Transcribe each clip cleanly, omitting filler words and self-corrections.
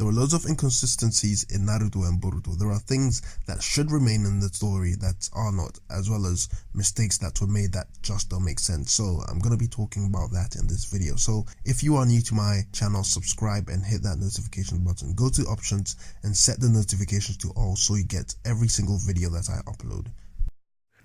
There are loads of inconsistencies in Naruto and Boruto. There are things that should remain in the story that are not, as well as mistakes that were made that just don't make sense. So I'm going to be talking about that in this video. So if you are new to my channel, subscribe and hit that notification button. Go to options and set the notifications to all so you get every single video that I upload.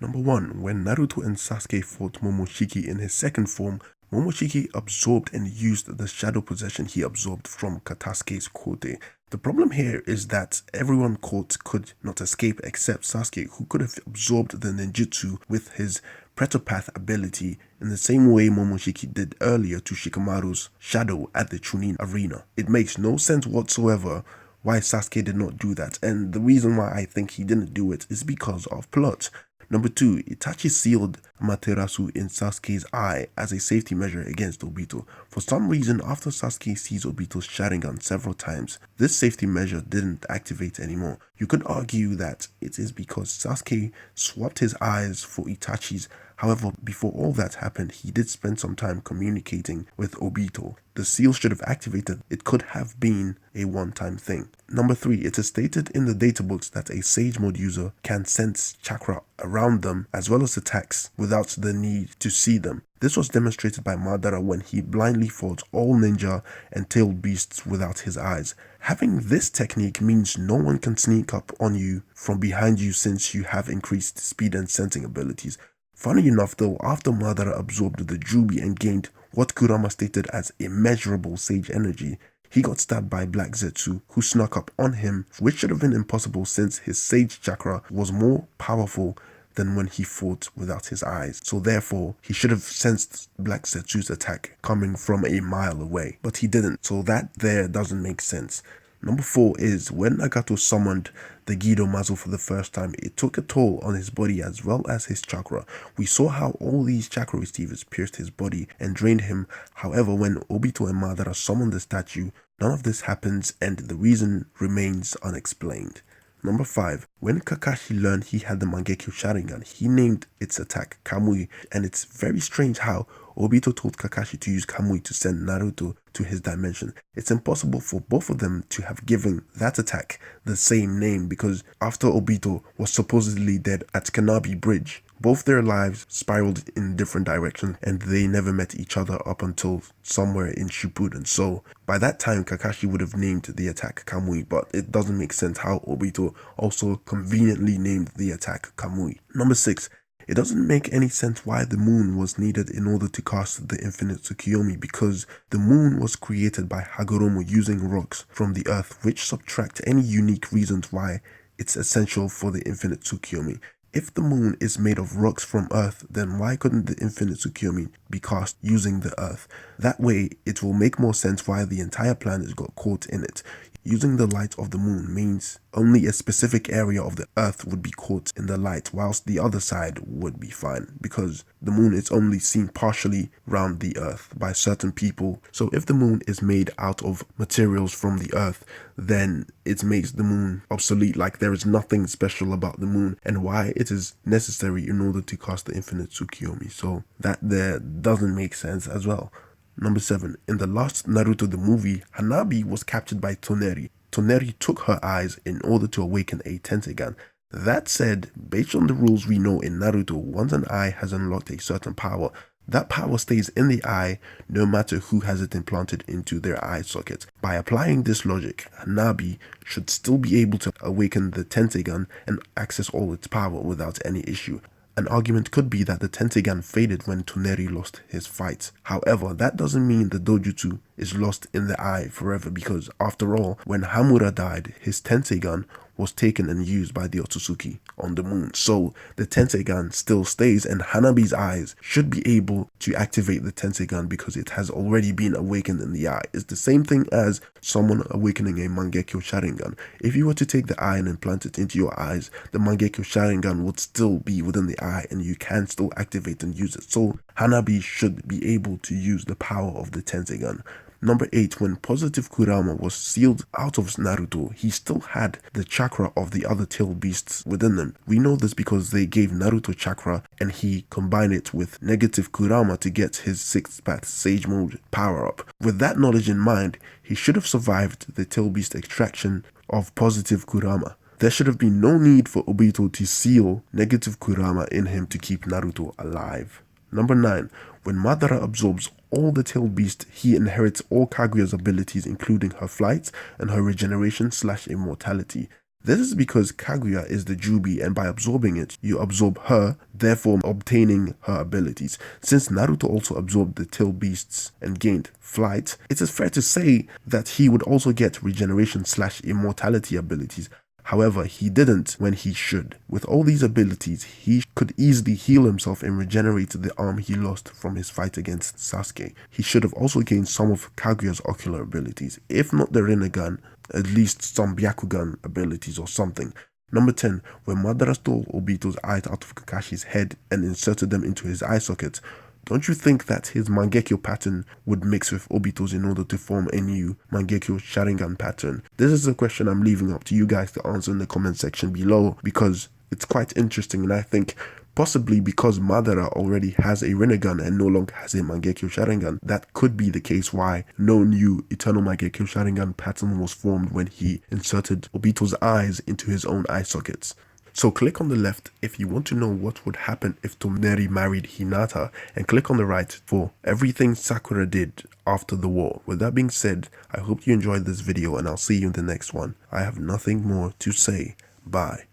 Number 1. When Naruto and Sasuke fought Momoshiki in his second form, Momoshiki absorbed and used the shadow possession he absorbed from Katasuke's Kote. The problem here is that everyone caught could not escape except Sasuke, who could have absorbed the ninjutsu with his Pretopath ability in the same way Momoshiki did earlier to Shikamaru's shadow at the Chunin arena. It makes no sense whatsoever why Sasuke did not do that, and the reason why I think he didn't do it is because of plot. Number 2. Itachi sealed Amaterasu in Sasuke's eye as a safety measure against Obito. For some reason, after Sasuke sees Obito's Sharingan several times, this safety measure didn't activate anymore. You could argue that it is because Sasuke swapped his eyes for Itachi's. However, before all that happened, he did spend some time communicating with Obito. The seal should have activated. It could have been a one-time thing. Number 3. It is stated in the databooks that a Sage Mode user can sense chakra around them as well as attacks without the need to see them. This was demonstrated by Madara when he blindly fought all ninja and tailed beasts without his eyes. Having this technique means no one can sneak up on you from behind you since you have increased speed and sensing abilities. Funny enough though, after Madara absorbed the Jubi and gained what Kurama stated as immeasurable sage energy, he got stabbed by Black Zetsu, who snuck up on him, which should have been impossible since his sage chakra was more powerful than when he fought without his eyes. So therefore, he should have sensed Black Zetsu's attack coming from a mile away, but he didn't, so that there doesn't make sense. Number 4 is when Nagato summoned the Gido Mazo for the first time, it took a toll on his body as well as his chakra. We saw how all these chakra receivers pierced his body and drained him. However, when Obito and Madara summoned the statue, none of this happens and the reason remains unexplained. Number 5. When Kakashi learned he had the Mangekyo Sharingan, he named its attack Kamui, and it's very strange how Obito told Kakashi to use Kamui to send Naruto to his dimension. It's impossible for both of them to have given that attack the same name because after Obito was supposedly dead at Hanabi Bridge, both their lives spiraled in different directions and they never met each other up until somewhere in Shippuden. So by that time Kakashi would have named the attack Kamui, but it doesn't make sense how Obito also conveniently named the attack Kamui. Number 6. It doesn't make any sense why the moon was needed in order to cast the infinite Tsukiyomi, because the moon was created by Hagoromo using rocks from the earth, which subtract any unique reasons why it's essential for the infinite Tsukiyomi. If the moon is made of rocks from earth, then why couldn't the infinite Tsukiyomi be cast using the earth? That way, it will make more sense why the entire planet got caught in it. Using the light of the moon means only a specific area of the earth would be caught in the light, whilst the other side would be fine, because the moon is only seen partially round the earth by certain people. So if the moon is made out of materials from the earth, then it makes the moon obsolete, like there is nothing special about the moon and why it is necessary in order to cast the infinite Tsukiyomi. So that there doesn't make sense as well. Number 7. In the last Naruto the movie, Hanabi was captured by Toneri. Toneri took her eyes in order to awaken a Tenseigan. That said, based on the rules we know in Naruto, once an eye has unlocked a certain power, that power stays in the eye no matter who has it implanted into their eye socket. By applying this logic, Hanabi should still be able to awaken the Tenseigan and access all its power without any issue. An argument could be that the Tenseigan faded when Toneri lost his fight. However, that doesn't mean the Dojutsu is lost in the eye forever, because after all, when Hamura died, his Tenseigan was taken and used by the Otsutsuki on the moon. So the Tenseigan still stays and Hanabi's eyes should be able to activate the Tenseigan because it has already been awakened in the eye. It's the same thing as someone awakening a Mangekyo Sharingan. If you were to take the eye and implant it into your eyes, the Mangekyo Sharingan would still be within the eye and you can still activate and use it. So Hanabi should be able to use the power of the Tenseigan. Number 8, when positive Kurama was sealed out of Naruto, he still had the chakra of the other tail beasts within them. We know this because they gave Naruto chakra and he combined it with negative Kurama to get his 6th path Sage Mode power up. With that knowledge in mind, he should have survived the tail beast extraction of positive Kurama. There should have been no need for Obito to seal negative Kurama in him to keep Naruto alive. Number 9, when Madara absorbs all the tail beast, he inherits all Kaguya's abilities including her flight and her regeneration/immortality. This is because Kaguya is the Jubi, and by absorbing it, you absorb her, therefore obtaining her abilities. Since Naruto also absorbed the tail beasts and gained flight, it is fair to say that he would also get regeneration/immortality abilities. However, he didn't when he should. With all these abilities, he could easily heal himself and regenerate the arm he lost from his fight against Sasuke. He should have also gained some of Kaguya's ocular abilities, if not the Rinnegan, at least some Byakugan abilities or something. Number 10, when Madara stole Obito's eyes out of Kakashi's head and inserted them into his eye socket, don't you think that his Mangekyo pattern would mix with Obito's in order to form a new Mangekyo Sharingan pattern? This is a question I'm leaving up to you guys to answer in the comment section below because it's quite interesting, and I think possibly because Madara already has a Rinnegan and no longer has a Mangekyo Sharingan, that could be the case why no new Eternal Mangekyo Sharingan pattern was formed when he inserted Obito's eyes into his own eye sockets. So click on the left if you want to know what would happen if Toneri married Hinata, and click on the right for everything Sakura did after the war. With that being said, I hope you enjoyed this video and I'll see you in the next one. I have nothing more to say. Bye.